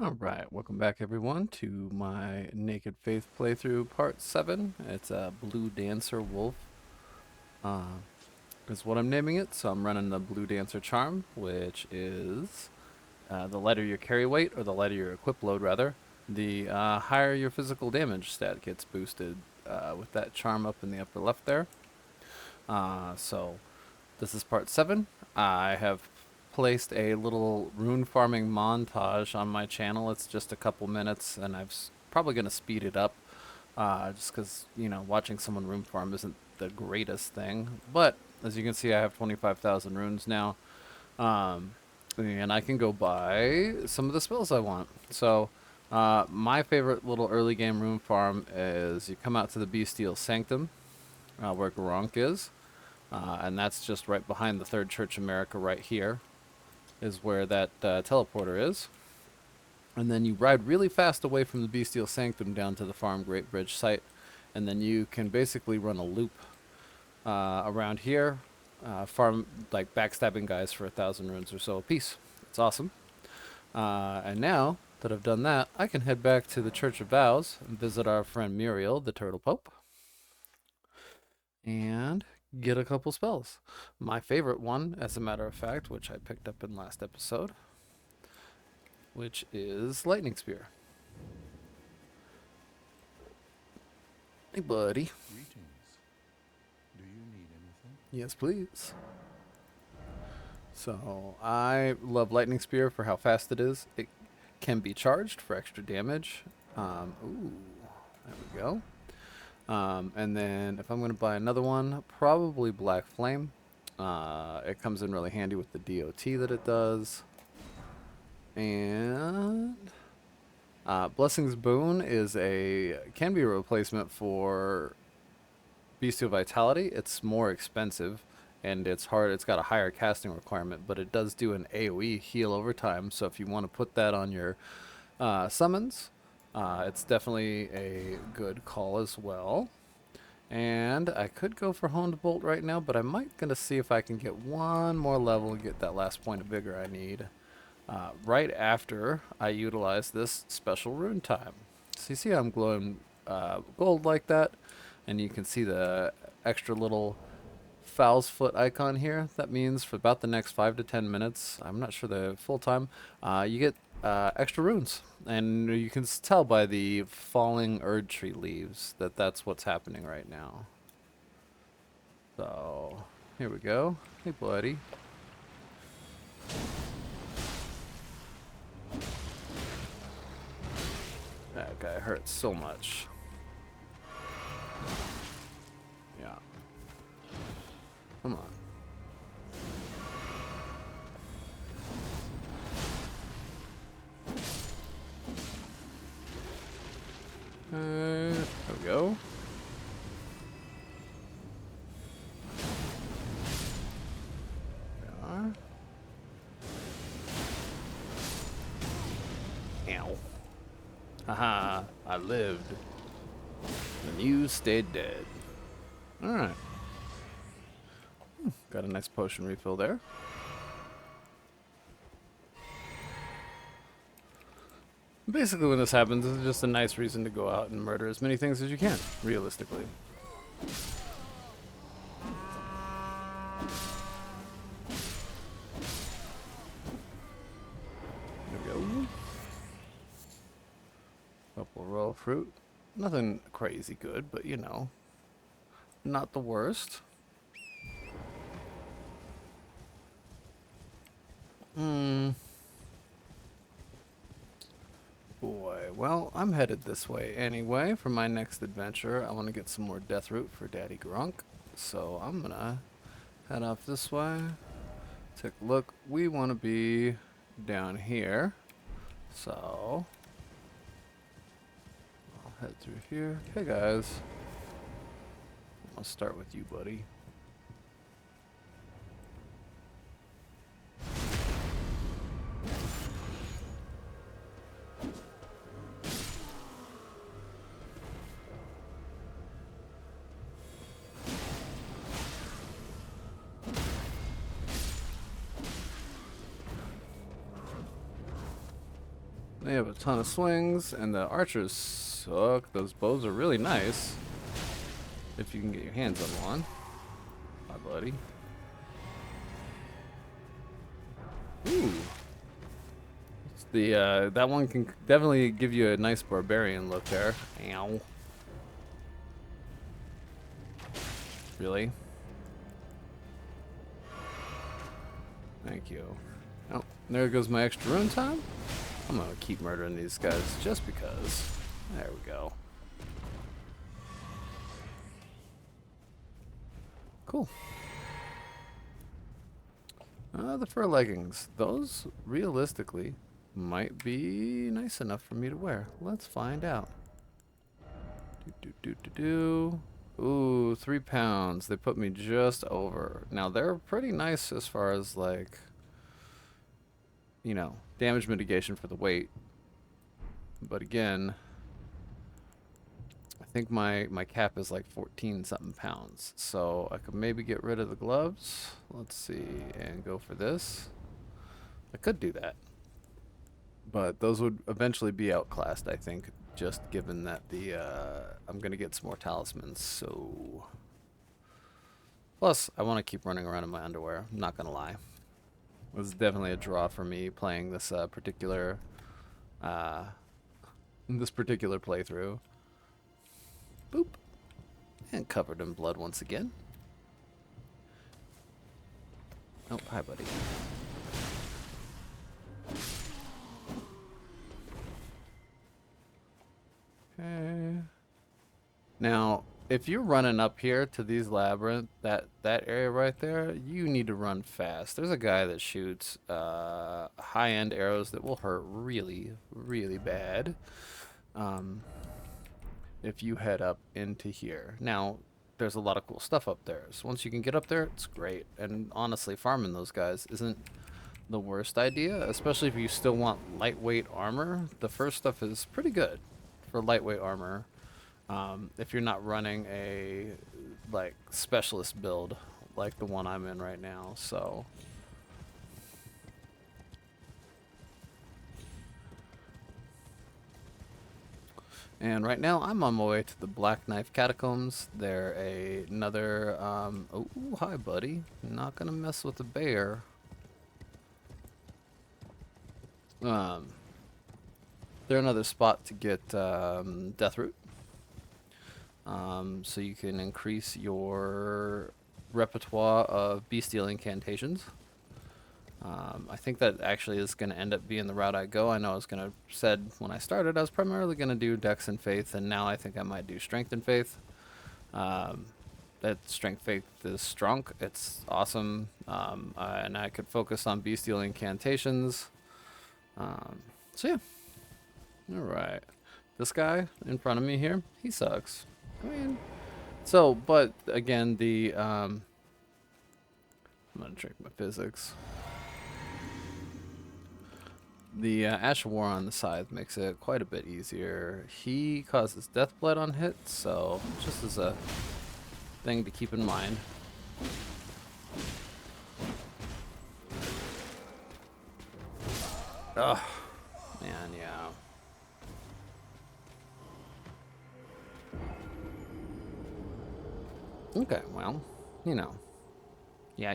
Alright, welcome back everyone to my Naked Faith playthrough part 7. It's a Blue Dancer Wolf, uh, is what I'm naming it. So I'm running the Blue Dancer charm, which is the lighter your carry weight, or the lighter your equip load rather, the higher your physical damage stat gets boosted with that charm up in the upper left there. So this is part 7. I have placed a little rune farming montage on my channel. It's just a couple minutes, and probably going to speed it up just because, watching someone rune farm isn't the greatest thing. But as you can see, I have 25,000 runes now, um, and I can go buy some of the spells I want. So my favorite little early game rune farm is you come out to the Bestial Sanctum, where Gronk is. And that's just right behind the Third Church America right here is where that teleporter is. And then you ride really fast away from the Bestial Sanctum down to the Farm Great Bridge site. And then you can basically run a loop around here, farm like backstabbing guys for 1,000 runes or so apiece. It's awesome. And now that I've done that, I can head back to the Church of Vows and visit our friend Muriel, the Turtle Pope, and get a couple spells. My favorite one, as a matter of fact, which I picked up in last episode, which is Lightning Spear. Hey, buddy. Greetings. Do you need anything? Yes, please. So, I love Lightning Spear for how fast it is. It can be charged for extra damage. Ooh, there we go. And then if I'm going to buy another one, probably Black Flame. It comes in really handy with the DOT that it does. And Blessing's Boon can be a replacement for Bestial Vitality. It's more expensive and it's hard. It's got a higher casting requirement, but it does do an AoE heal over time. So if you want to put that on your summons, it's definitely a good call as well. And I could go for Honed Bolt right now, but I might gonna see if I can get one more level and get that last point of vigor I need right after I utilize this special rune time. So you see how I'm glowing gold like that, and you can see the extra little Fowl's Foot icon here. That means for about the next 5 to 10 minutes, I'm not sure the full time, you get extra runes. And you can tell by the falling Erd Tree leaves that that's what's happening right now. So, here we go. Hey, buddy. That guy hurts so much. Yeah. Come on. There we go. There we are. Ow. Haha, I lived. And you stayed dead. Alright. Got a nice potion refill there. Basically, when this happens, it's just a nice reason to go out and murder as many things as you can, realistically. There we go. Couple royal fruit. Nothing crazy good, but not the worst. Boy, well, I'm headed this way anyway for my next adventure. I want to get some more death root for Daddy Grunk. So I'm gonna head off this way. Take a look. We want to be down here. So I'll head through here. Hey guys. I'll start with you, buddy. They have a ton of swings, and the archers suck. Those bows are really nice if you can get your hands on one. Hi, buddy. Ooh. It's the that one can definitely give you a nice barbarian look there. Ow. Really? Thank you. Oh, there goes my extra rune time. I'm gonna keep murdering these guys just because. There we go. Cool. The fur leggings. Those, realistically, might be nice enough for me to wear. Let's find out. Ooh, 3 pounds. They put me just over. Now, they're pretty nice as far as, like, you know, damage mitigation for the weight. But again, I think my cap is like 14 something pounds. So I could maybe get rid of the gloves. Let's see, and go for this. I could do that. But those would eventually be outclassed, I think, just given that the I'm gonna get some more talismans, so plus I wanna keep running around in my underwear, I'm not gonna lie. It was definitely a draw for me playing this particular playthrough. Boop. And covered in blood once again. Oh, hi, buddy. Okay. Now, if you're running up here to these labyrinth, that area right there, you need to run fast. There's a guy that shoots high-end arrows that will hurt really, really bad. If you head up into here. Now, there's a lot of cool stuff up there. So once you can get up there, it's great. And honestly, farming those guys isn't the worst idea, especially if you still want lightweight armor. The first stuff is pretty good for lightweight armor. If you're not running a like specialist build like the one I'm in right now, so and right now I'm on my way to the Black Knife Catacombs. They're another oh, hi buddy. Not gonna mess with the bear. They're another spot to get death root. So you can increase your repertoire of bestial incantations. I think that actually is going to end up being the route I go. I know I was going to said when I started I was primarily going to do Dex and Faith, and now I think I might do Strength and Faith. That Strength Faith is strong. It's awesome, and I could focus on bestial incantations. So yeah. All right. This guy in front of me here, he sucks. I mean, so, but again, I'm gonna check my physics. The Ash of War on the scythe makes it quite a bit easier. He causes death blood on hits, so just as a thing to keep in mind. Ugh, man, yeah. Okay, well, you know. Yeah.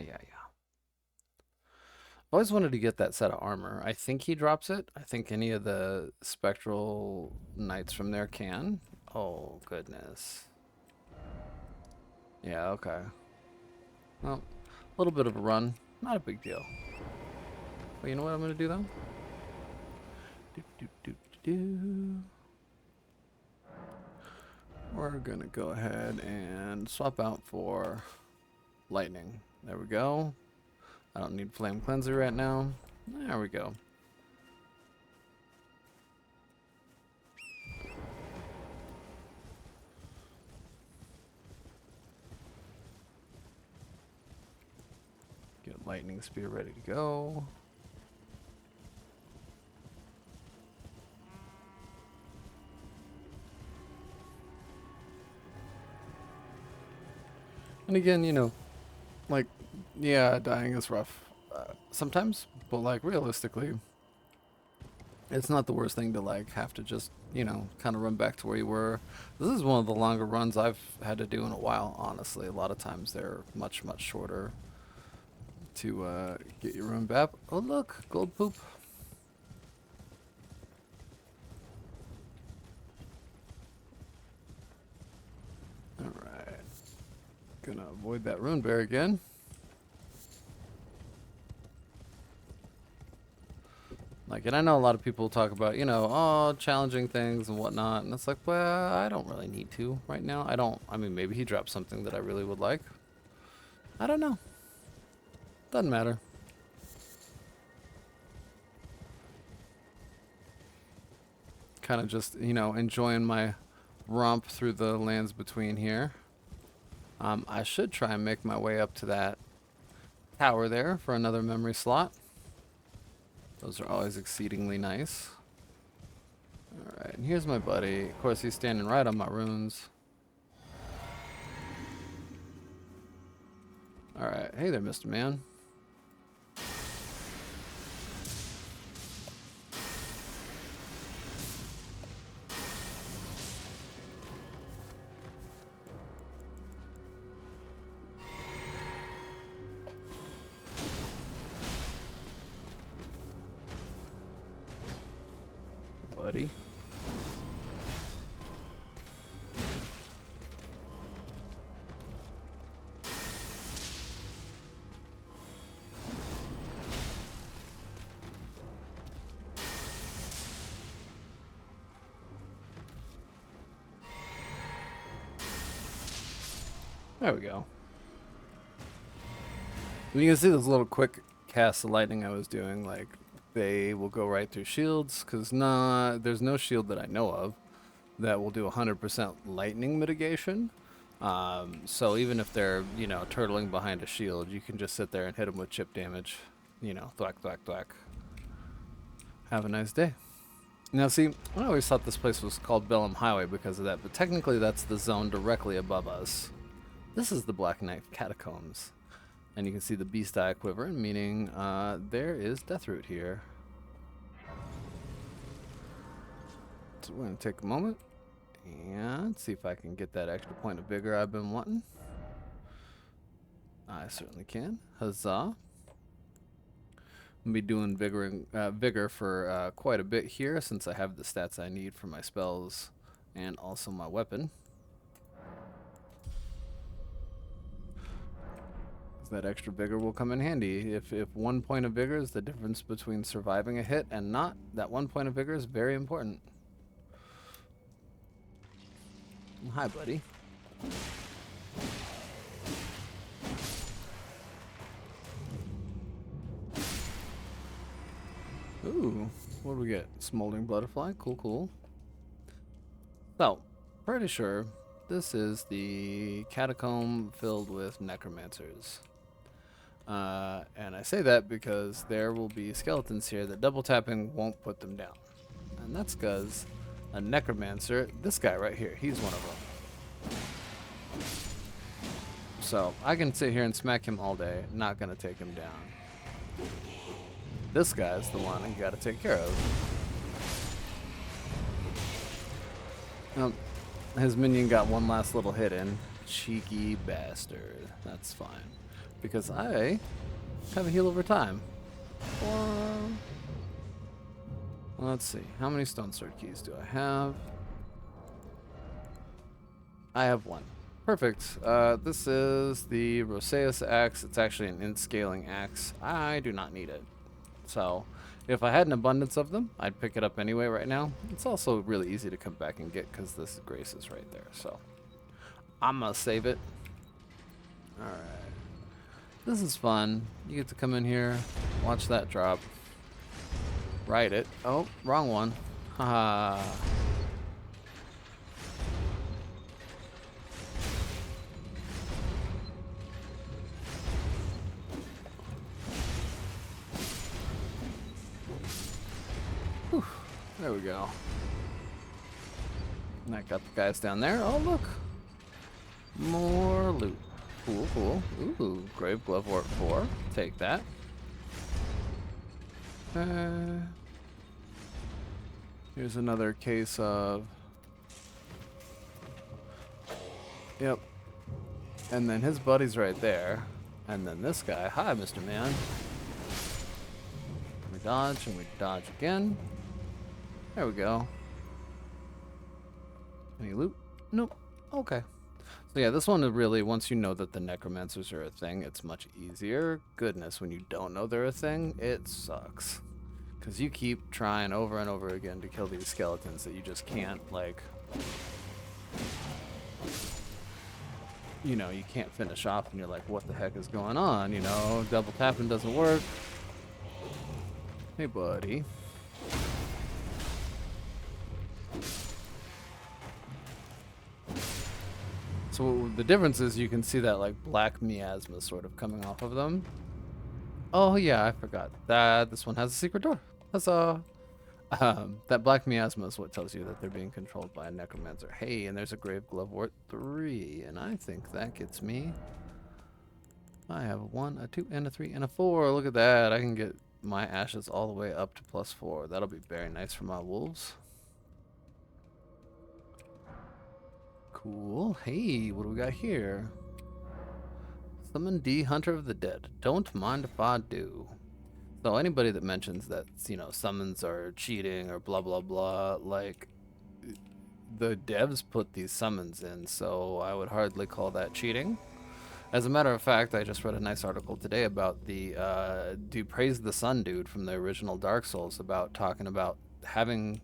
Always wanted to get that set of armor. I think he drops it. I think any of the spectral knights from there can. Oh, goodness. Yeah, okay. Well, a little bit of a run. Not a big deal. But you know what I'm going to do, though? We're going to go ahead and swap out for lightning. There we go. I don't need flame cleanser right now. There we go. Get lightning spear ready to go. And again, you know, like, yeah, dying is rough sometimes, but like realistically, It's not the worst thing to like have to just, you know, kind of run back to where you were. This is one of the longer runs I've had to do in a while, honestly. A lot of times they're much, much shorter to get your rune back. Oh, look, gold poop. Alright. Gonna avoid that rune bear again. Like, and I know a lot of people talk about, you know, oh, challenging things and whatnot, and it's like, well, I don't really need to right now. I mean, maybe he dropped something that I really would like. I don't know. Doesn't matter. Kind of just, you know, enjoying my romp through the lands between here. I should try and make my way up to that tower there for another memory slot. Those are always exceedingly nice. Alright, and here's my buddy. Of course, he's standing right on my runes. Alright, hey there, Mr. Man. Buddy. There we go. And you can see those little quick casts of lightning I was doing, like, they will go right through shields, because there's no shield that I know of that will do 100% lightning mitigation. So even if they're, you know, turtling behind a shield, you can just sit there and hit them with chip damage. You know, thwack, thwack, thwack. Have a nice day. Now see, I always thought this place was called Bellum Highway because of that, but technically that's the zone directly above us. This is the Black Knight catacombs. And you can see the beast eye quivering, meaning there is Deathroot here. So we're going to take a moment and see if I can get that extra point of vigor I've been wanting. I certainly can. Huzzah. I'll be doing vigor for quite a bit here since I have the stats I need for my spells and also my weapon. That extra vigor will come in handy. If 1 point of vigor is the difference between surviving a hit and not, that 1 point of vigor is very important. Hi, buddy. Ooh, what do we get? Smoldering Butterfly. Cool, cool. So, pretty sure this is the catacomb filled with necromancers. And I say that because there will be skeletons here that double tapping won't put them down. And that's because a necromancer, this guy right here, he's one of them. So I can sit here and smack him all day, not gonna take him down. This guy's the one you gotta take care of. His minion got one last little hit in. Cheeky bastard. That's fine. Because I have a heal over time. Well, let's see. How many stone sword keys do I have? I have one. Perfect. This is the Roseus axe. It's actually an in-scaling axe. I do not need it. So, if I had an abundance of them, I'd pick it up anyway right now. It's also really easy to come back and get because this grace is right there. So, I'm going to save it. Alright. This is fun. You get to come in here, watch that drop. Ride it. Oh, wrong one. Haha. Whew. There we go. And I got the guys down there. Oh, look. More loot. Cool, cool. Ooh, Grave Glove Wart 4. Take that. Here's another case of... Yep. And then his buddy's right there. And then this guy. Hi, Mr. Man. We dodge and we dodge again. There we go. Any loot? Nope. Okay. So yeah, this one is really, once you know that the necromancers are a thing, it's much easier. Goodness, when you don't know they're a thing, it sucks. Because you keep trying over and over again to kill these skeletons that you just can't, like... You know, you can't finish off and you're like, what the heck is going on? You know, double tapping doesn't work. Hey, buddy. So the difference is you can see that like black miasma sort of coming off of them. Oh yeah, I forgot that this one has a secret door. Huzzah! That black miasma is what tells you that they're being controlled by a necromancer. Hey, and there's a grave glovewort 3, and I think that gets me. I have a 1, a 2, and a 3, and a 4. Look at that! I can get my ashes all the way up to +4. That'll be very nice for my wolves. Cool. Hey, what do we got here? Summon D, Hunter of the Dead. Don't mind if I do. So anybody that mentions that, you know, summons are cheating or blah blah blah, like, the devs put these summons in, so I would hardly call that cheating. As a matter of fact, I just read a nice article today about the Praise the Sun dude from the original Dark Souls, about talking about having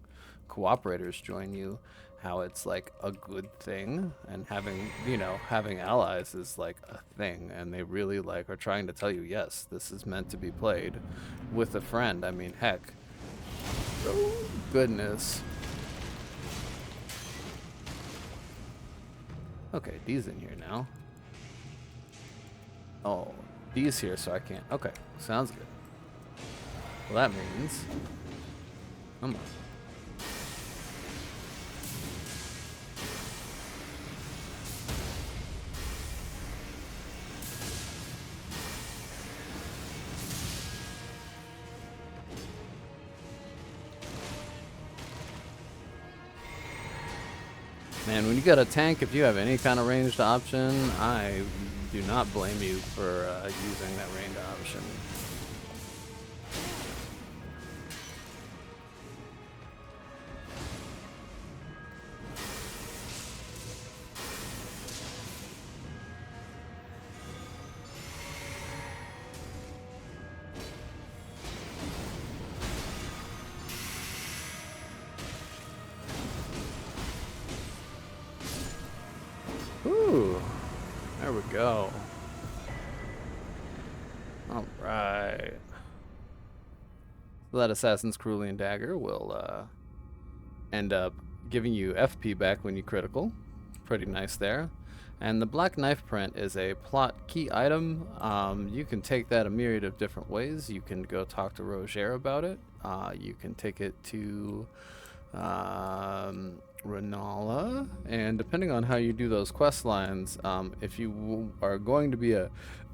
cooperators join you, how it's like a good thing, and having, you know, having allies is like a thing, and they really like are trying to tell you, yes, this is meant to be played with a friend. I mean, heck. Oh, goodness. Okay, D's in here now. Oh, D's here, so I can't. Okay, sounds good. Well, that means... Come on. Man, when you got a tank, if you have any kind of ranged option, I do not blame you for using that ranged option. Ooh, there we go. All right. So that Assassin's Cerulean Dagger will end up giving you FP back when you critical. Pretty nice there. And the Black Knife Print is a plot key item. You can take that a myriad of different ways. You can go talk to Roger about it. You can take it to Renala, and depending on how you do those quest lines, if you are going to be a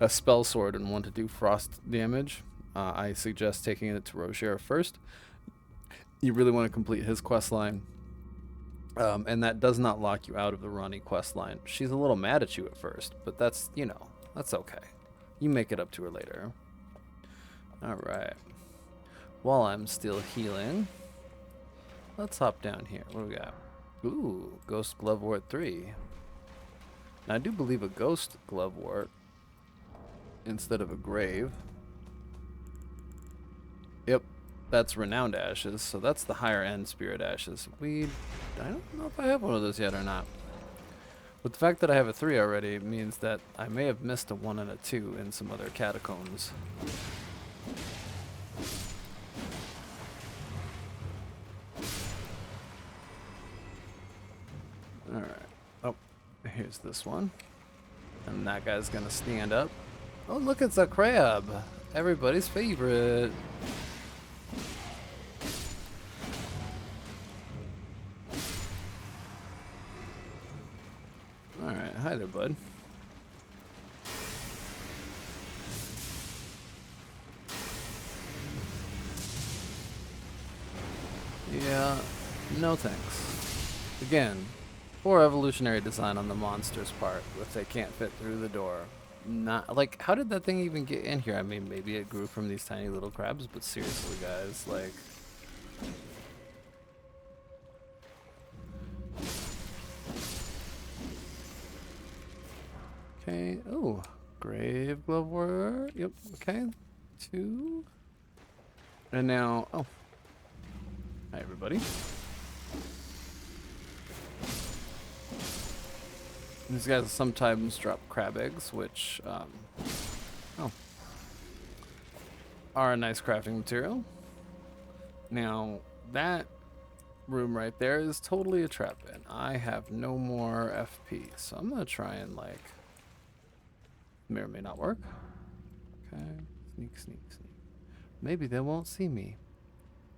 spell sword and want to do frost damage, I suggest taking it to Roger first. You really want to complete his quest line, and that does not lock you out of the Ronnie quest line. She's a little mad at you at first, but that's, you know, that's okay. You make it up to her later. Alright. While I'm still healing, let's hop down here. What do we got? Ooh, Ghost Glovewort 3. Now, I do believe a Ghost Glovewort instead of a Grave. Yep, that's Renowned Ashes, so that's the higher end Spirit Ashes. I don't know if I have one of those yet or not. But the fact that I have a 3 already means that I may have missed a 1 and a 2 in some other catacombs. Alright. Oh, here's this one. And that guy's gonna stand up. Oh, look, it's a crab! Everybody's favorite! Alright, hi there, bud. Yeah, No thanks. Again, poor evolutionary design on the monster's part, if they can't fit through the door. Not like, how did that thing even get in here? I mean, maybe it grew from these tiny little crabs, but seriously, guys, like. Okay. Oh, grave glove warrior. Yep. Okay. 2. And now, oh, hi everybody. These guys sometimes drop crab eggs, which oh, are a nice crafting material. Now that room right there is totally a trap bin. I have no more FP, so I'm gonna try and like. May or may not work. Okay, sneak, sneak, sneak. Maybe they won't see me.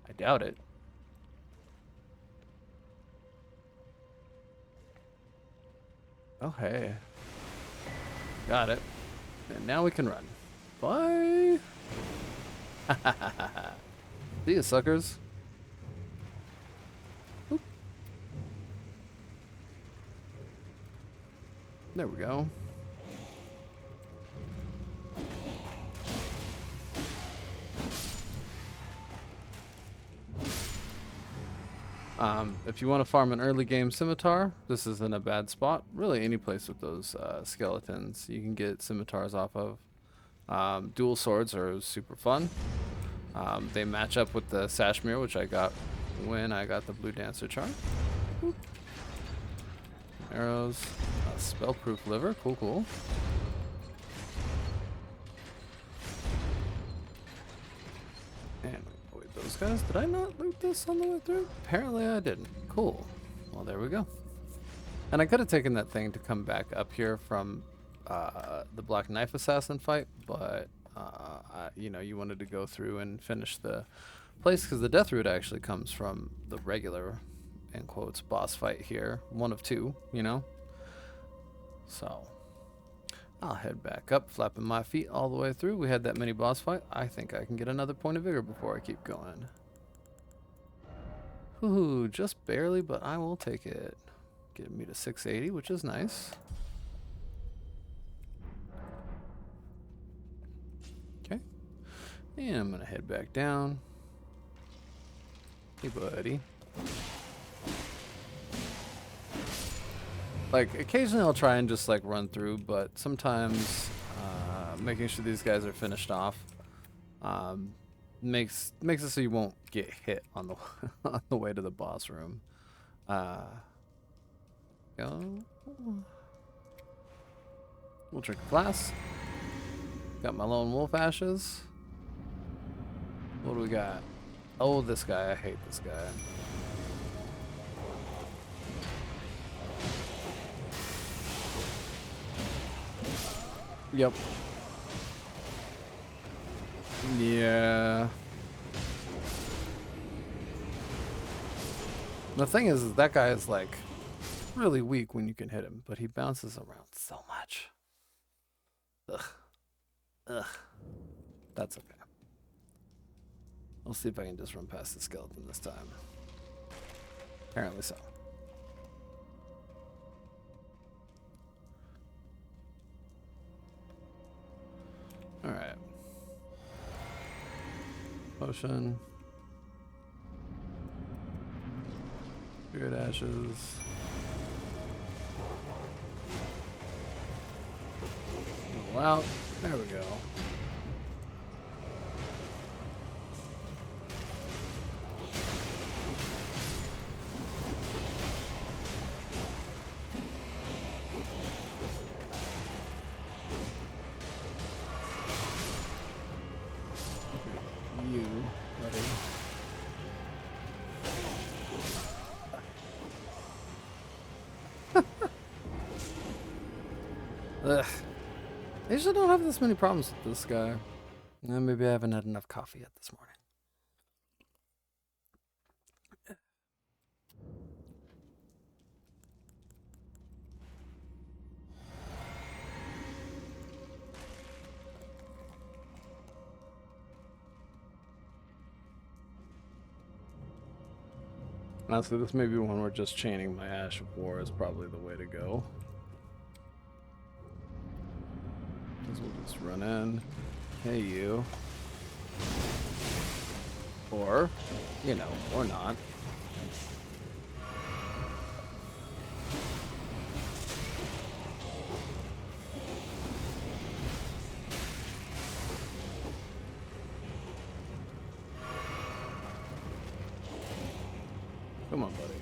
I doubt it. Oh, hey. Got it. And now we can run. Bye! See ya, suckers. Oop. There we go. If you want to farm an early game scimitar, this isn't a bad spot. Really, any place with those skeletons you can get scimitars off of. Dual swords are super fun. They match up with the Sashmir, which I got when I got the Blue Dancer charm. Boop. Arrows, spellproof liver, cool, cool. And wait, those guys, did I not loot this on the way through? Apparently I didn't. Cool. Well, there we go. And I could have taken that thing to come back up here from the Black Knife Assassin fight, but you know, you wanted to go through and finish the place because the Death Root actually comes from the regular, in quotes, boss fight here. One of 2, you know? So, I'll head back up, flapping my feet all the way through. We had that mini boss fight. I think I can get another point of vigor before I keep going. Ooh, just barely, but I will take it. Getting me to 680, which is nice. Okay. And I'm going to head back down. Hey, buddy. Like, occasionally I'll try and just, like, run through, but sometimes making sure these guys are finished off makes it so you won't get hit on the on the way to the boss room. Go. We'll drink a glass. Got my lone wolf ashes. What do we got? Oh, this guy. I hate this guy. Yep. Yeah. The thing is that guy is like really weak when you can hit him, but he bounces around so much. Ugh. Ugh. That's okay. I'll see if I can just run past the skeleton this time. Apparently so. Alright. Potion. Spirit ashes. Roll out. There we go. You, buddy. Ugh. I usually don't have this many problems with this guy. Maybe I haven't had enough coffee yet this morning. Honestly, this may be one where just chaining my Ash of War is probably the way to go. Because we'll just run in. Hey, you. Or, you know, or not. Come on, buddy.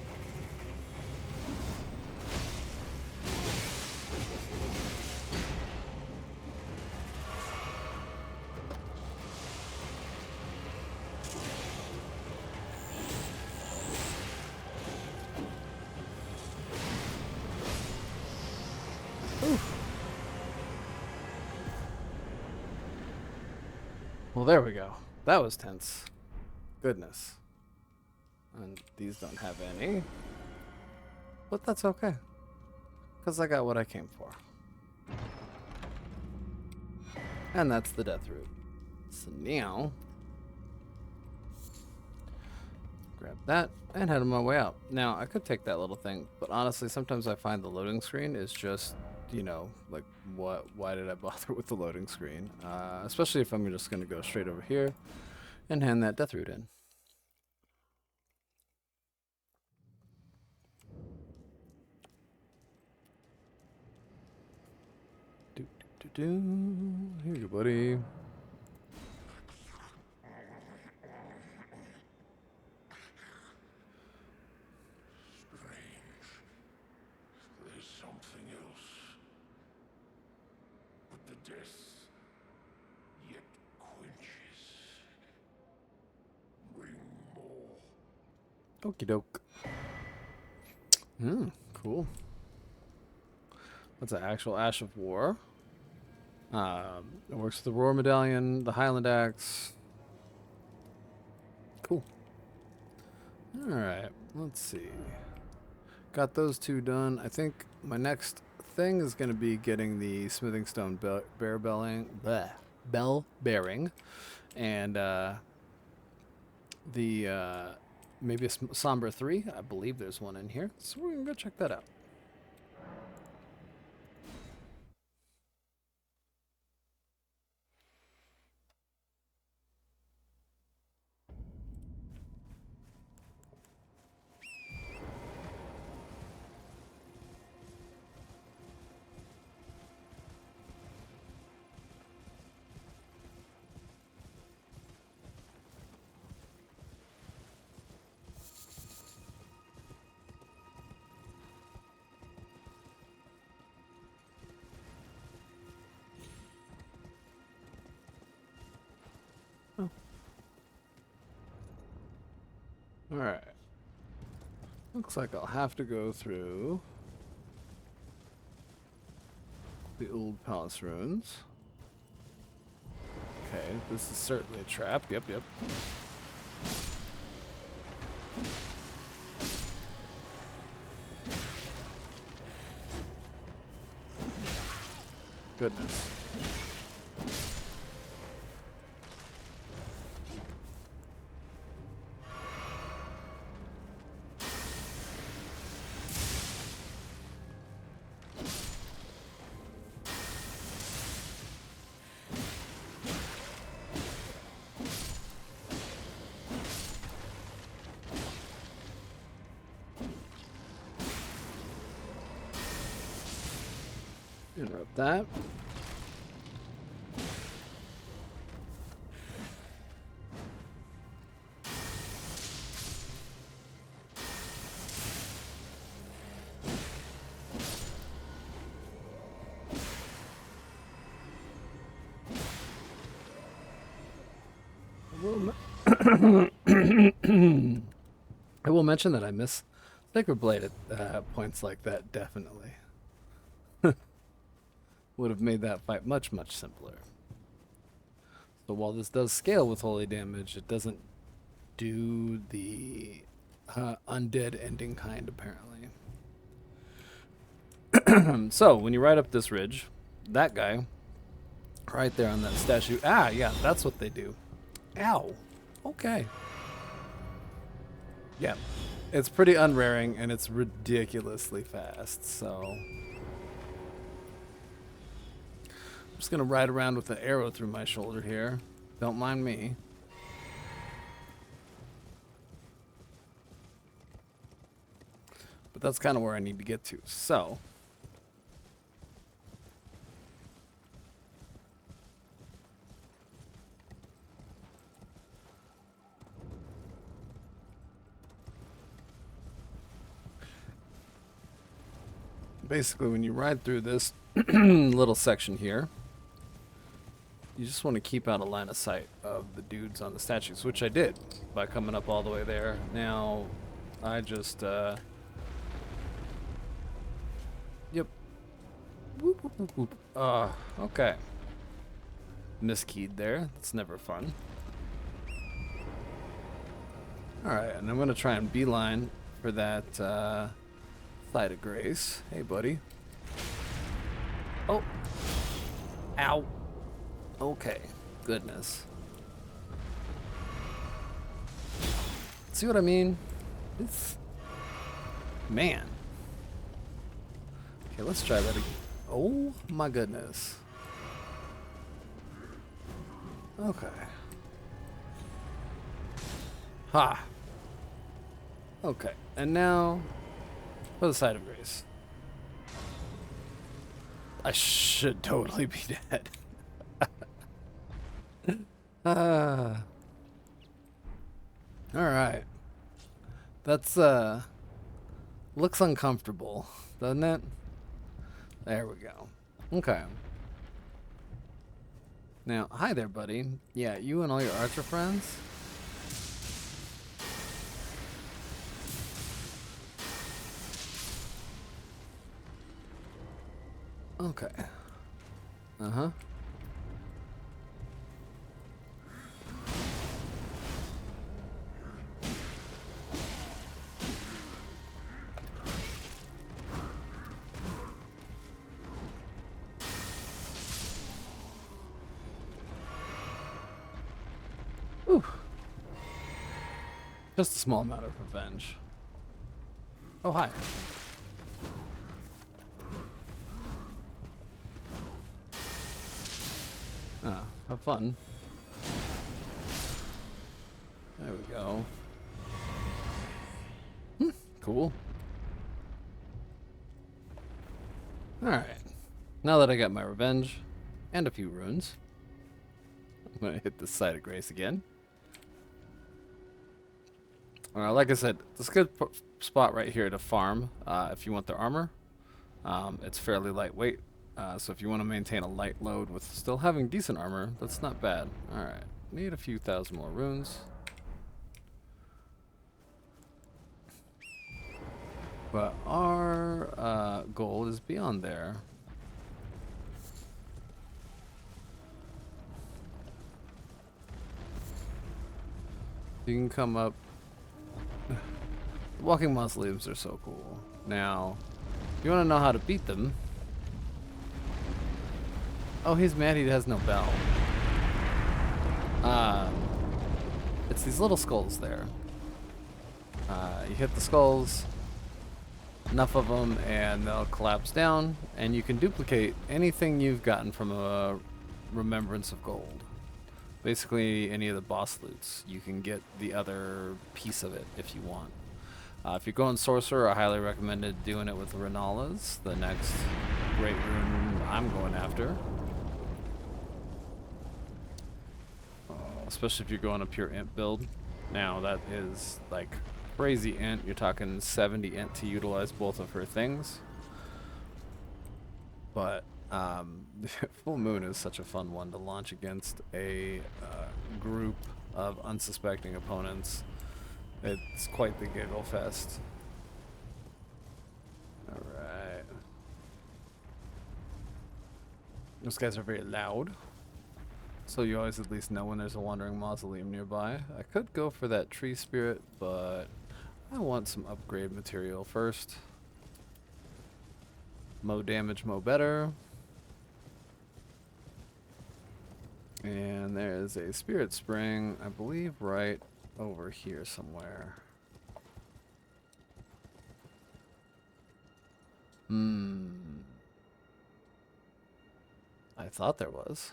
Well, there we go. That was tense. Goodness. And these don't have any. But that's okay. Because I got what I came for. And that's the death root. So now, grab that and head on my way out. Now, I could take that little thing, but honestly, sometimes I find the loading screen is just, you know, like, why did I bother with the loading screen? Especially if I'm just going to go straight over here and hand that death root in. Here you go, buddy. Strange. There's something else. But the death yet quenches. Bring more. Okie doke. Cool. That's an actual Ash of War. It works with the Roar Medallion, the Highland Axe. Cool. Alright, let's see. Got those two done. I think my next thing is going to be getting the Smithing Stone bell bearing. And the maybe a Somber 3. I believe there's one in here. So we're going to go check that out. Oh. Alright. Looks like I'll have to go through the old palace ruins. Okay, this is certainly a trap. Yep. Goodness. Interrupt that. I will mention that I miss Sacred Blade at points like that, definitely. Would have made that fight much, much simpler. So while this does scale with holy damage, it doesn't do the undead ending kind, apparently. So, when you ride up this ridge, that guy, right there on that statue, yeah, that's what they do. Ow. Okay. Yeah. It's pretty unraring and it's ridiculously fast, so I'm just gonna ride around with an arrow through my shoulder here. Don't mind me. But that's kind of where I need to get to. So basically, when you ride through this little section here, you just want to keep out a line of sight of the dudes on the statues, which I did by coming up all the way there. Now, I just, yep. Whoop, whoop, whoop, whoop. Okay. Miskeyed there. That's never fun. Alright, and I'm going to try and beeline for that, Side of Grace. Hey, buddy. Oh. Ow. Okay. Goodness. See what I mean? It's... Man. Okay, let's try that again. Oh my goodness. Okay. Ha. Okay, and now for the Side of Grace. I should totally be dead. Alright. That's, looks uncomfortable, doesn't it? There we go. Okay. Now, hi there, buddy. Yeah, you and all your archer friends? Okay. Uh-huh. Ooh. Just a small amount of revenge. Oh, hi. Ah, have fun. There we go. Cool. Alright. Now that I got my revenge and a few runes, I'm going to hit this Side of Grace again. Like I said, it's a good spot right here to farm if you want the armor. It's fairly lightweight, so if you want to maintain a light load with still having decent armor, that's not bad. Alright, need a few thousand more runes. But our goal is beyond there. You can come up. Walking mausoleums are so cool. Now, if you want to know how to beat them. Oh, he's mad he has no bell. It's these little skulls there. You hit the skulls, enough of them, and they'll collapse down, and you can duplicate anything you've gotten from a Remembrance of Gold. Basically, any of the boss loots, you can get the other piece of it if you want. If you're going Sorcerer, I highly recommend doing it with Renalas, the next great rune I'm going after. Especially if you're going a pure int build. Now, that is like crazy int. You're talking 70 int to utilize both of her things. But Full Moon is such a fun one to launch against a group of unsuspecting opponents. It's quite the giggle fest. Alright. Those guys are very loud. So you always at least know when there's a wandering mausoleum nearby. I could go for that tree spirit, but I want some upgrade material first. Mo damage, mo better. And there's a spirit spring, I believe right over here somewhere. Hmm. I thought there was.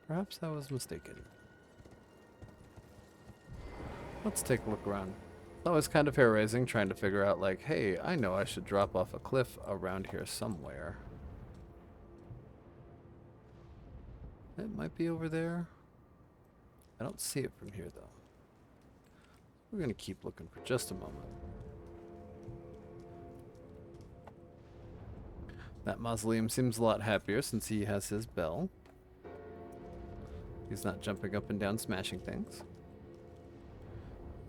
Perhaps I was mistaken. Let's take a look around. It's always kind of hair-raising trying to figure out, like, hey, I know I should drop off a cliff around here somewhere. It might be over there. I don't see it from here, though. We're going to keep looking for just a moment. That mausoleum seems a lot happier since he has his bell. He's not jumping up and down smashing things.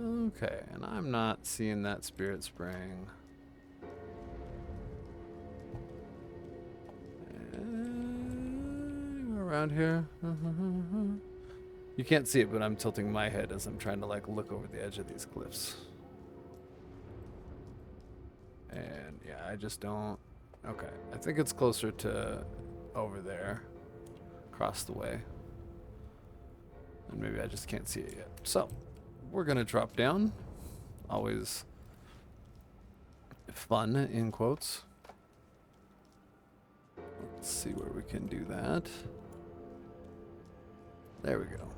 Okay, and I'm not seeing that spirit spring. Anywhere around here? You can't see it, but I'm tilting my head as I'm trying to like look over the edge of these cliffs. And yeah, I just don't. Okay, I think it's closer to over there, across the way. And maybe I just can't see it yet. So, we're gonna drop down. Always fun, in quotes. Let's see where we can do that. There we go.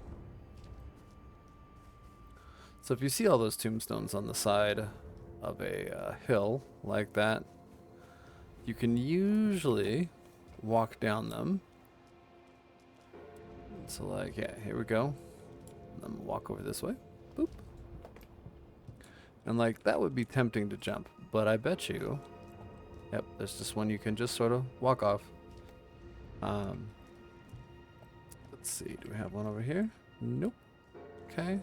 So if you see all those tombstones on the side of a hill like that, you can usually walk down them. So like, yeah, here we go. And then walk over this way. Boop. And like, that would be tempting to jump, but I bet you, yep, there's just one you can just sort of walk off. Let's see, do we have one over here? Nope. Okay.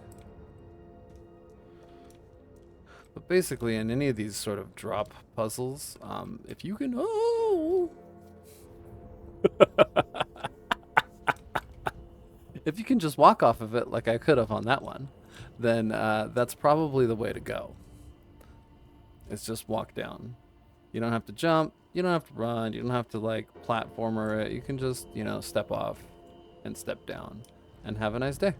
But basically, in any of these sort of drop puzzles, if you can, if you can just walk off of it like I could have on that one, then that's probably the way to go. It's just walk down. You don't have to jump. You don't have to run. You don't have to like platformer it. You can just, you know, step off and step down and have a nice day.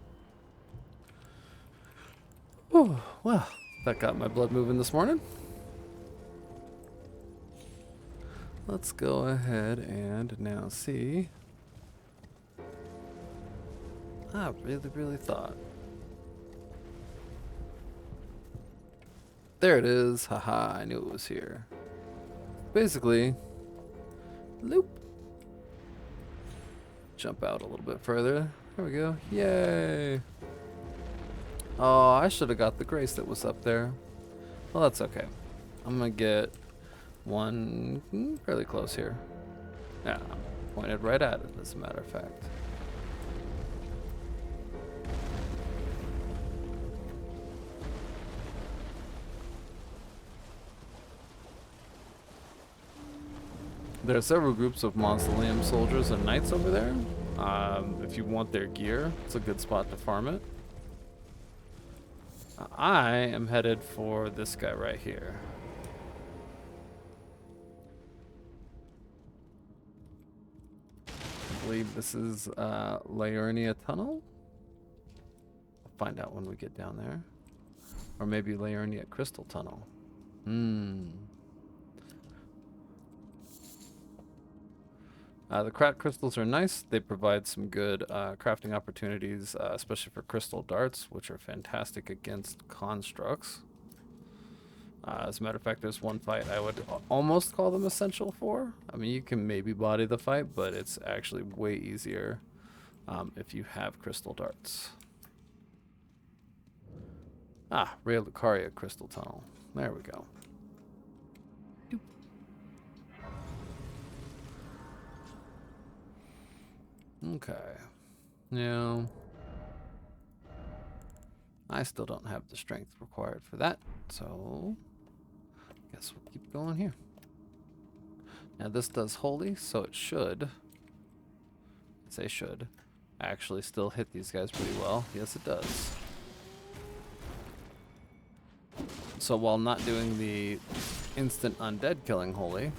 Oh, well, that got my blood moving this morning. Let's go ahead and now see. I really thought. There it is. Haha, I knew it was here. Basically, loop. Jump out a little bit further. There we go. Yay. Oh, I should have got the grace that was up there. Well, that's okay. I'm going to get one fairly close here. Yeah, I'm pointed right at it, as a matter of fact. There are several groups of mausoleum soldiers and knights over there. If you want their gear, it's a good spot to farm it. I am headed for this guy right here. I believe this is Liurnia Tunnel. I'll find out when we get down there. Or maybe Liurnia Crystal Tunnel. The cracked crystals are nice. They provide some good crafting opportunities, especially for crystal darts, which are fantastic against constructs. As a matter of fact, there's one fight I would almost call them essential for. I mean, you can maybe body the fight, but it's actually way easier if you have crystal darts. Ah, Rea Lucaria Crystal Tunnel. There we go. Doop. Okay. Now, I still don't have the strength required for that, so guess we'll keep going here. Now this does holy, so it should, actually still hit these guys pretty well. Yes, it does. So while not doing the instant undead killing holy,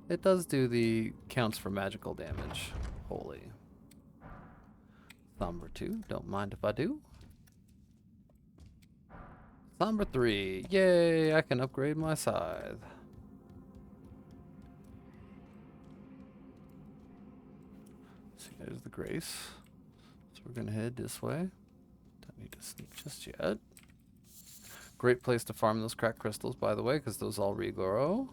it does do the counts for magical damage holy. Somber 2, don't mind if I do. Somber 3, yay, I can upgrade my scythe. There's the Grace. So we're gonna head this way. Don't need to sneak just yet. Great place to farm those cracked crystals, by the way, because those all regrow.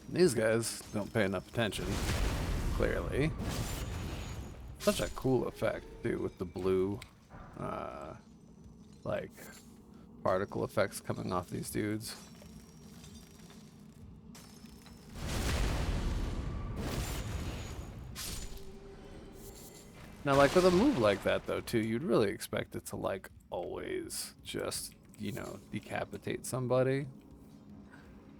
These guys don't pay enough attention, clearly. Such a cool effect, too, with the blue, like, particle effects coming off these dudes. Now, like, with a move like that, though, too, you'd really expect it to, like, always just, you know, decapitate somebody.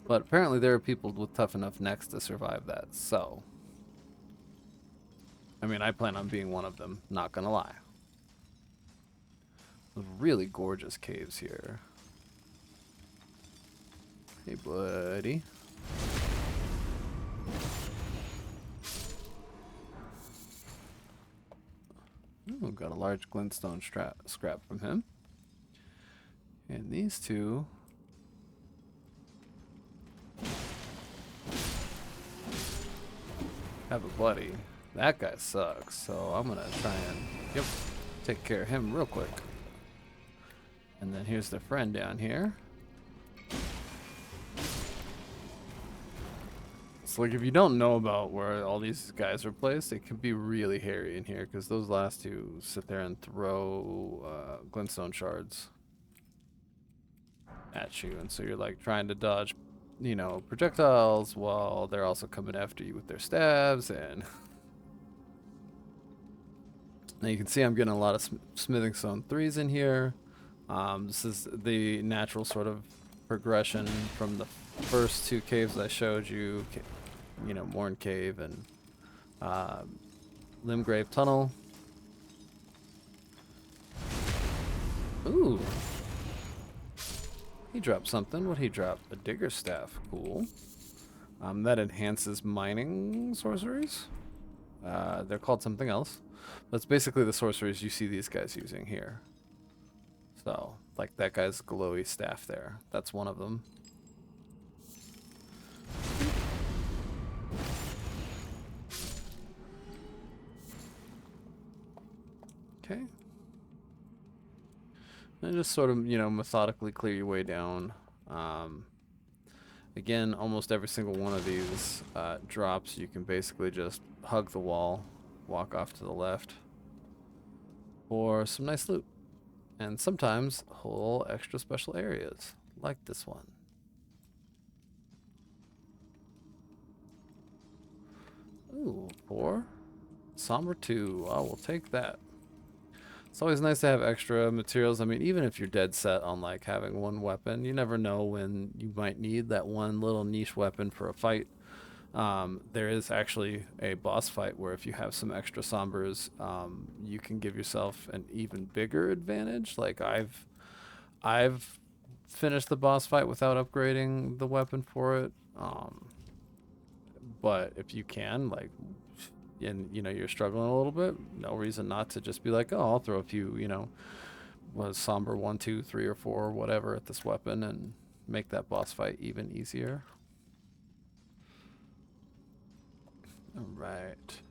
But apparently there are people with tough enough necks to survive that, so... I mean, I plan on being one of them, not gonna lie. Those really gorgeous caves here. Hey, buddy. Ooh, got a large glintstone scrap from him. And these two... have a buddy. That guy sucks, so I'm gonna try and take care of him real quick. And then here's their friend down here. So like if you don't know about where all these guys are placed, it can be really hairy in here because those last two sit there and throw glintstone shards at you, and so you're like trying to dodge, you know, projectiles while they're also coming after you with their stabs. And now you can see I'm getting a lot of smithing stone 3s in here. This is the natural sort of progression from the first two caves I showed you, you know, Morn Cave and Limgrave Tunnel. Ooh. He dropped something. What'd he drop? A digger staff. Cool. That enhances mining sorceries. They're called something else. That's basically the sorceries you see these guys using here. So, like that guy's glowy staff there. That's one of them. Okay. And just sort of, you know, methodically clear your way down. Again, almost every single one of these drops, you can basically just hug the wall, walk off to the left, for some nice loot. And sometimes whole extra special areas, like this one. Ooh, 4. Somber 2. I will take that. It's always nice to have extra materials. I mean, even if you're dead set on like having one weapon, you never know when you might need that one little niche weapon for a fight. There is actually a boss fight where if you have some extra sombers, you can give yourself an even bigger advantage. Like I've finished the boss fight without upgrading the weapon for it. But if you can, like, and you know you're struggling a little bit, no reason not to just be like, oh, I'll throw a few, you know, was somber 1, 2, 3, or 4 or whatever at this weapon and make that boss fight even easier. All right.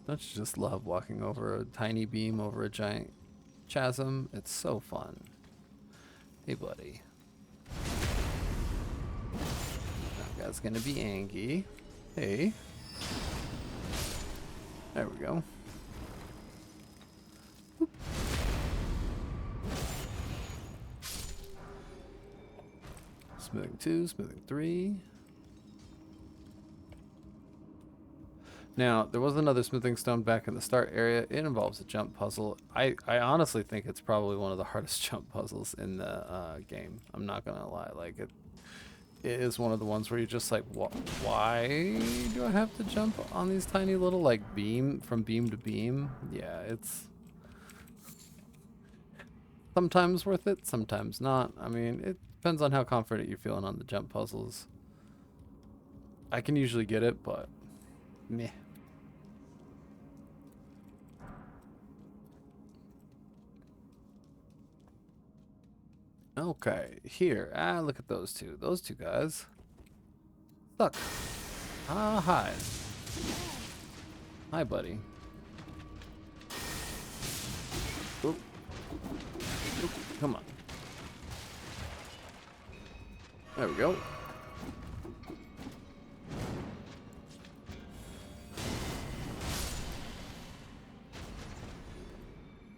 Don't you just love walking over a tiny beam over a giant chasm? It's so fun. Hey, buddy. That guy's gonna be angry. Hey. There we go. Whoop. Smoothing 2, smoothing 3. Now, there was another smithing stone back in the start area. It involves a jump puzzle. I honestly think it's probably one of the hardest jump puzzles in the game. I'm not gonna lie. Like, it is one of the ones where you're just like, why do I have to jump on these tiny little, like, from beam to beam? Yeah, it's sometimes worth it, sometimes not. I mean, it depends on how confident you're feeling on the jump puzzles. I can usually get it, but meh. Okay, here. Ah, look at those two. Those two guys. Look. Ah, hi. Hi, buddy. Oop. Oop. Come on. There we go.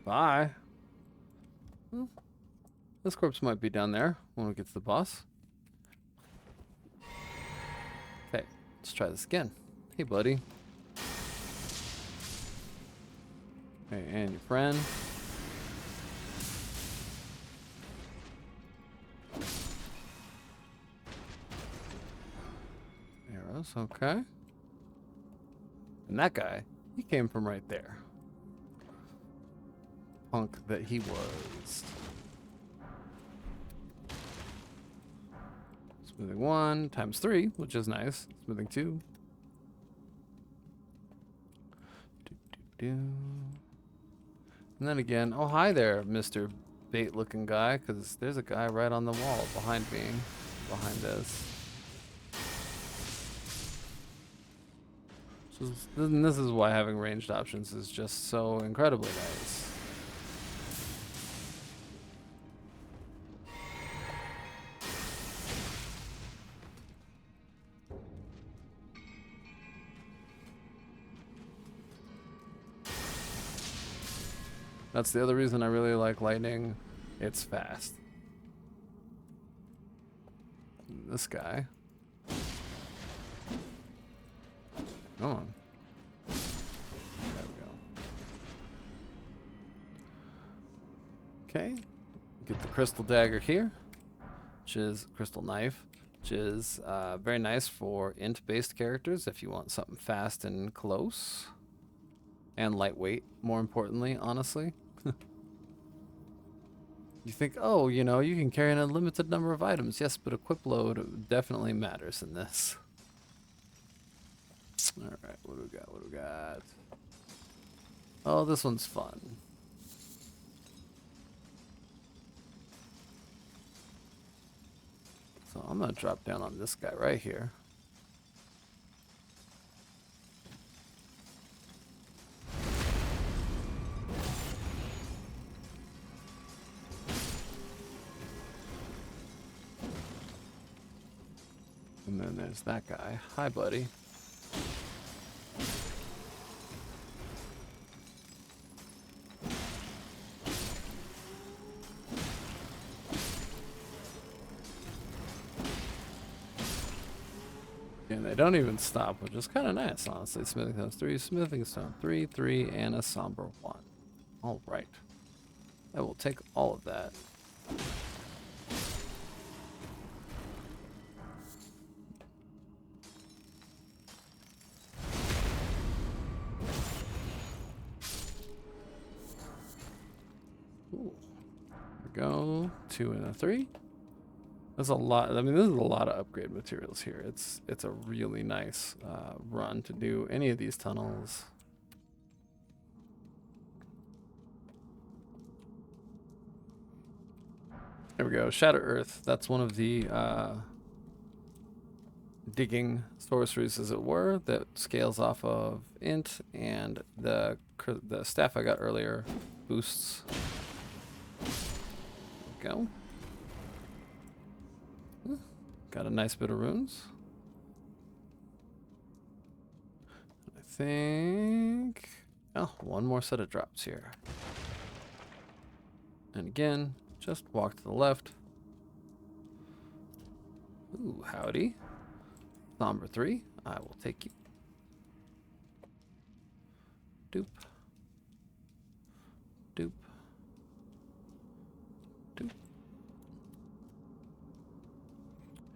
Bye. Hmm. This corpse might be down there when we get to the boss. Okay, let's try this again. Hey, buddy. Hey, and your friend. Arrows, okay. And that guy, he came from right there. Punk that he was. Smoothing 1 times 3, which is nice. Smoothing 2. And then again, oh, hi there, Mr. Bait-looking guy, because there's a guy right on the wall behind me, behind this. And this is why having ranged options is just so incredibly nice. That's the other reason I really like lightning. It's fast. This guy. Come on. There we go. Okay. Get the crystal dagger here, which is crystal knife, which is very nice for int-based characters if you want something fast and close. And lightweight, more importantly, honestly. You think, oh, you know, you can carry an unlimited number of items. Yes, but equip load definitely matters in this. Alright, what do we got? What do we got? Oh, this one's fun. So I'm going to drop down on this guy right here. And then there's that guy. Hi, buddy. And they don't even stop, which is kind of nice, honestly. Smithing stone 3, smithing stone 3, 3, and a somber 1. All right. I will take all of that. Ooh. There we go. 2 and a 3. That's a lot. I mean, this is a lot of upgrade materials here. It's a really nice run to do any of these tunnels. There we go. Shatter Earth. That's one of the digging sorceries, as it were, that scales off of int, and the staff I got earlier boosts. There we go. Got a nice bit of runes. I think... oh, one more set of drops here. And again, just walk to the left. Ooh, howdy. Somber 3, I will take you. Doop. Doop. Doop.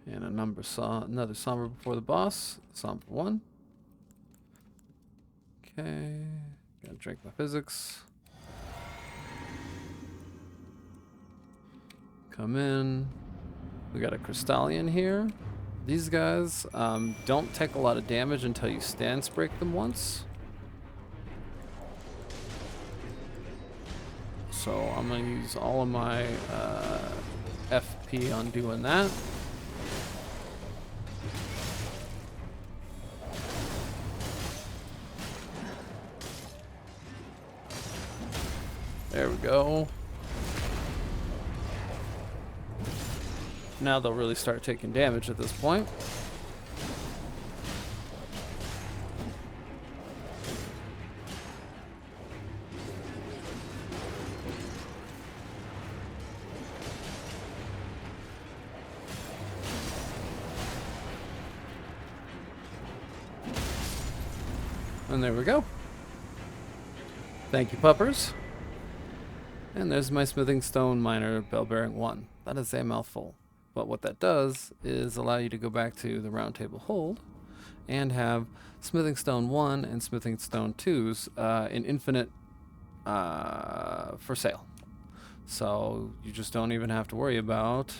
And another somber before the boss. Somber 1. Okay. Gotta drink my physics. Come in. We got a Crystallion here. These guys don't take a lot of damage until you stance break them once. So I'm going to use all of my FP on doing that. There we go. Now they'll really start taking damage at this point. And there we go. Thank you, puppers. And there's my smithing stone miner bell bearing 1. That is a mouthful. But what that does is allow you to go back to the round table hold and have smithing stone 1 and smithing stone 2s in infinite for sale. So you just don't even have to worry about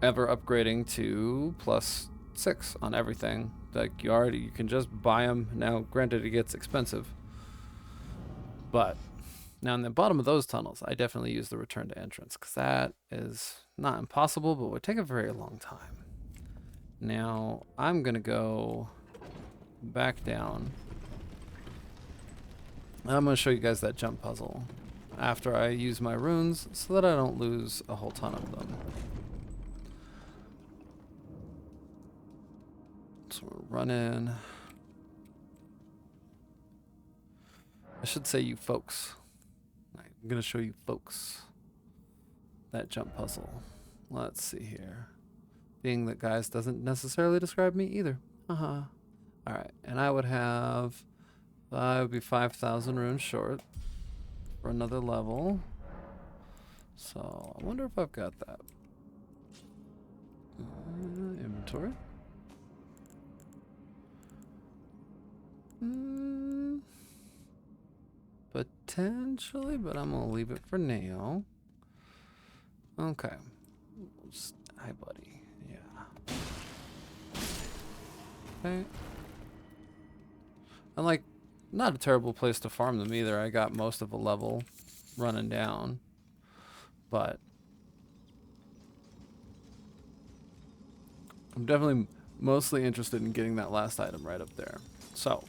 ever upgrading to +6 on everything. Like you can just buy them. Now, granted, it gets expensive, but now in the bottom of those tunnels, I definitely use the return to entrance because that is not impossible, but would take a very long time. Now I'm gonna go back down. I'm gonna show you guys that jump puzzle after I use my runes so that I don't lose a whole ton of them. So we're running. I should say you folks. I'm gonna show you folks that jump puzzle. Let's see here. Being that guys doesn't necessarily describe me either. All right, and I would be 5,000 runes short for another level. So I wonder if I've got that. Inventory. Potentially, but I'm gonna leave it for now. Okay. Hi, buddy. Yeah. Okay. And like, not a terrible place to farm them either. I got most of a level running down, but I'm definitely mostly interested in getting that last item right up there. So.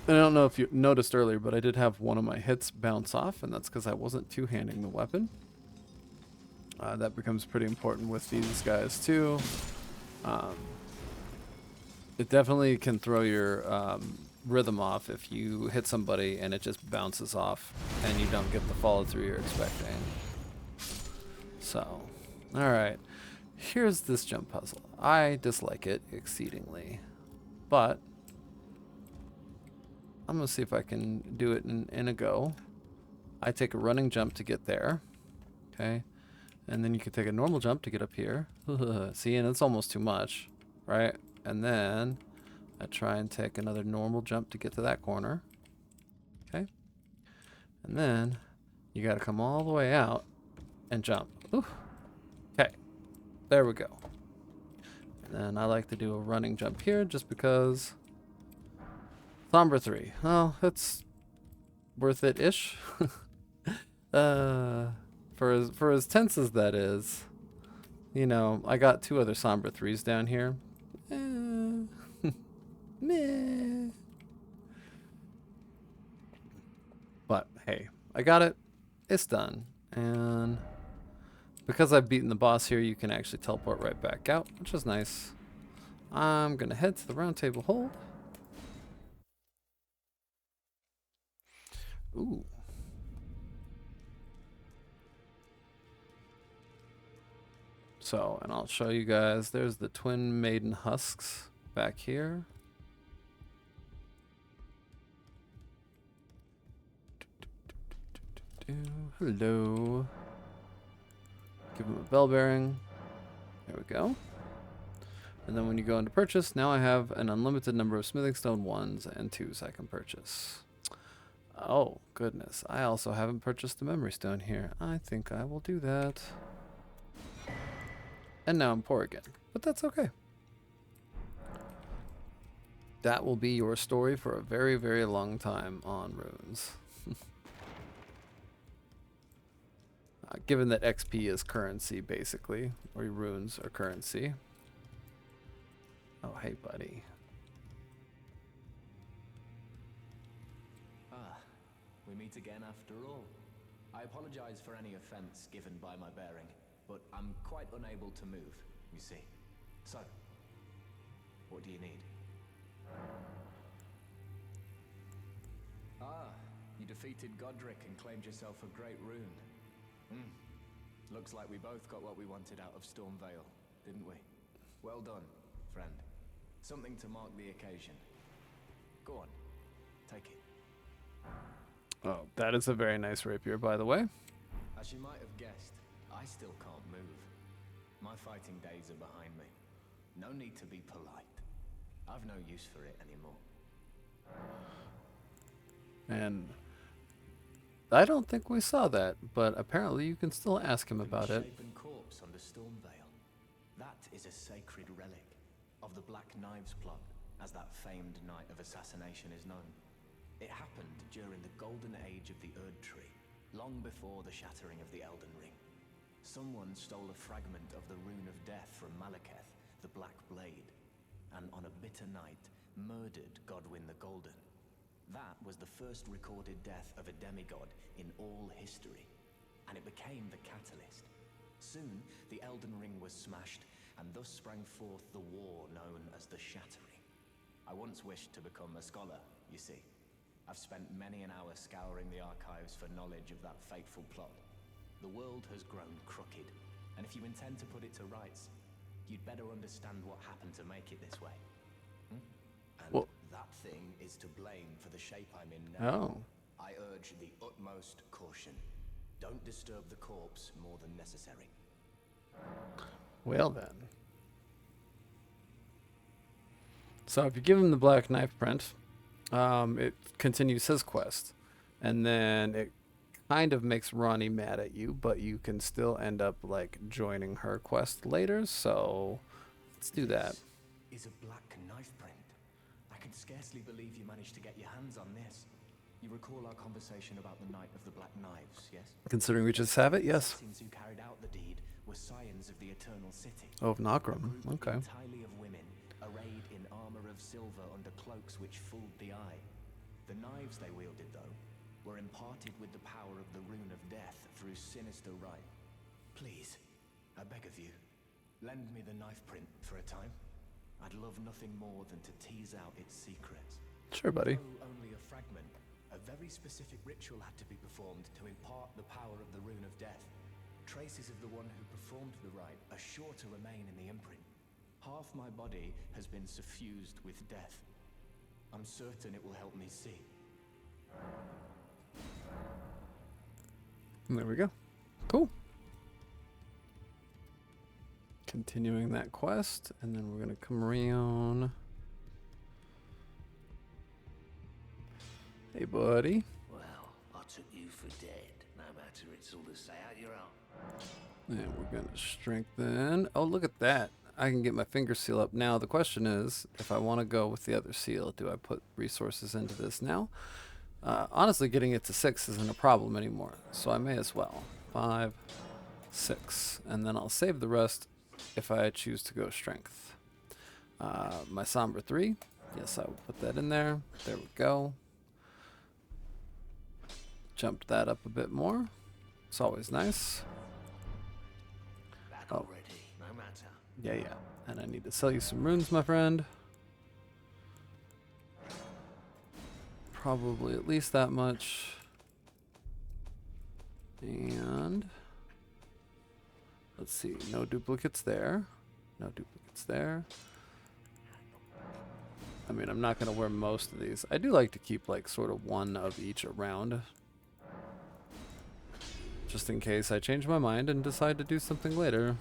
And I don't know if you noticed earlier, but I did have one of my hits bounce off, and that's because I wasn't two-handing the weapon. That becomes pretty important with these guys too. It definitely can throw your rhythm off if you hit somebody and it just bounces off and you don't get the follow through you're expecting. So, alright. Here's this jump puzzle. I dislike it exceedingly, but I'm going to see if I can do it in a go. I take a running jump to get there. Okay. And then you can take a normal jump to get up here. See, and it's almost too much, right? And then I try and take another normal jump to get to that corner. Okay. And then you got to come all the way out and jump. Ooh. Okay. There we go. And then I like to do a running jump here just because. Somber 3. Oh, it's worth it-ish. For as tense as that is, you know, I got 2 other Somber 3s down here. Meh. But hey, I got it. It's done. And because I've beaten the boss here, you can actually teleport right back out, which is nice. I'm gonna head to the round table hold. Ooh. So, and I'll show you guys. There's the twin maiden husks back here. Hello. Give him a bell bearing. There we go. And then when you go into purchase, now I have an unlimited number of smithing stone 1s and 2s I can purchase. Oh, goodness. I also haven't purchased the memory stone here. I think I will do that. And now I'm poor again. But that's okay. That will be your story for a very, very long time on runes. Given that XP is currency, basically, or runes are currency. Oh, hey, buddy. We meet again after all. I apologize for any offense given by my bearing, but I'm quite unable to move, you see. So, what do you need? You defeated Godric and claimed yourself a great rune. Looks like we both got what we wanted out of Stormvale, didn't we? Well done, friend. Something to mark the occasion. Go on, take it. Oh, that is a very nice rapier, by the way. As you might have guessed, I still can't move. My fighting days are behind me. No need to be polite. I've no use for it anymore. And I don't think we saw that, but apparently you can still ask him about it. Shapen corpse under Stormvale. That is a sacred relic of the Black Knives plot, as that famed night of assassination is known. It happened during the golden age of the Erd Tree, long before the shattering of the Elden Ring. Someone stole a fragment of the Rune of Death from Malekith, the Black Blade, and on a bitter night, murdered Godwyn the Golden. That was the first recorded death of a demigod in all history, and it became the catalyst. Soon, the Elden Ring was smashed, and thus sprang forth the war known as the Shattering. I once wished to become a scholar, you see. I've spent many an hour scouring the archives for knowledge of that fateful plot. The world has grown crooked, and if you intend to put it to rights, you'd better understand what happened to make it this way. And well, that thing is to blame for the shape I'm in now. Oh. I urge the utmost caution. Don't disturb the corpse more than necessary. Well then. So if you give him the black knife print, it continues his quest. And then it kind of makes Ronnie mad at you, but you can still end up like joining her quest later, so let's do that. This is a black knife print. I can scarcely believe you managed to get your hands on this. You recall our conversation about the Night of the Black Knives, yes? Considering we just have it, yes. Assassins who carried out the deed were scions of the Eternal City. Oh, of Nokram. A group Okay. entirely of women, arrayed in armor of silver under cloaks which fooled the eye. The knives they wielded, though, were imparted with the power of the Rune of Death through sinister rite. Please, I beg of you, lend me the knife print for a time. I'd love nothing more than to tease out its secrets. Sure, buddy. Though only a fragment, a very specific ritual had to be performed to impart the power of the Rune of Death. Traces of the one who performed the rite are sure to remain in the imprint. Half my body has been suffused with death. I'm certain it will help me see. And there we go. Cool. Continuing that quest, and then we're gonna come around. Hey, buddy. Well, I took you for dead. No matter, it's all to say out your own. And we're gonna strengthen. Oh, look at that. I can get my finger seal up. Now, the question is, if I want to go with the other seal, do I put resources into this now? Honestly, getting it to 6 isn't a problem anymore, so I may as well. 5, 6, and then I'll save the rest if I choose to go strength. My somber 3, yes, I will put that in there. There we go. Jumped that up a bit more. It's always nice. Back Oh. already, no matter. Yeah. And I need to sell you some runes, my friend. Probably at least that much. And Let's see. No duplicates there. No duplicates there. I mean, I'm not going to wear most of these. I do like to keep like sort of one of each around. Just in case I change my mind and decide to do something later.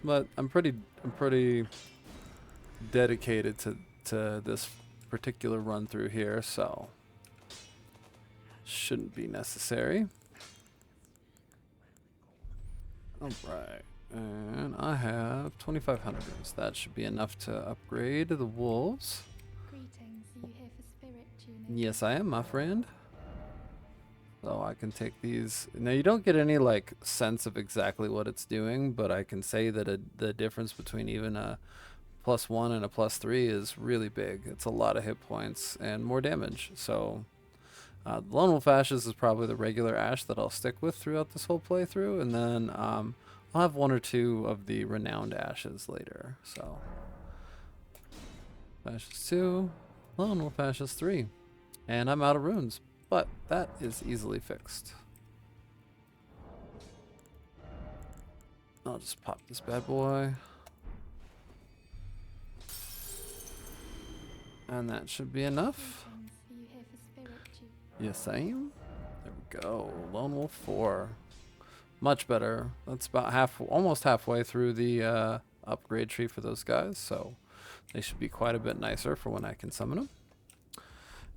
But I'm pretty dedicated to this particular run through here, so shouldn't be necessary. Alright, and I have 2,500. That should be enough to upgrade the wolves. Greetings, are you here for spirit tuning? Yes, I am, my friend. So I can take these. Now you don't get any like sense of exactly what it's doing, but I can say that the difference between even a +1 and a +3 is really big. It's a lot of hit points and more damage. So the Lone Wolf Ashes is probably the regular ash that I'll stick with throughout this whole playthrough, and then I'll have 1 or 2 of the renowned ashes later. So Ashes 2, Lone Wolf Ashes 3, and I'm out of runes. But that is easily fixed. I'll just pop this bad boy. And that should be enough. Greetings, are you here for spirit tuning? Yes, I am. There we go. Lone Wolf 4. Much better. That's about almost halfway through the upgrade tree for those guys. So they should be quite a bit nicer for when I can summon them.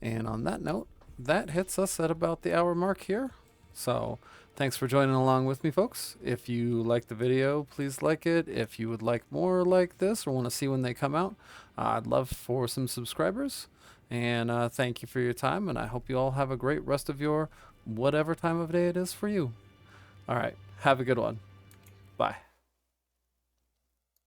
And on that note, that hits us at about the hour mark here. So thanks for joining along with me, folks. If you liked the video, please like it. If you would like more like this or want to see when they come out, I'd love for some subscribers. And thank you for your time, and I hope you all have a great rest of your whatever time of day it is for you. All right, have a good one. Bye.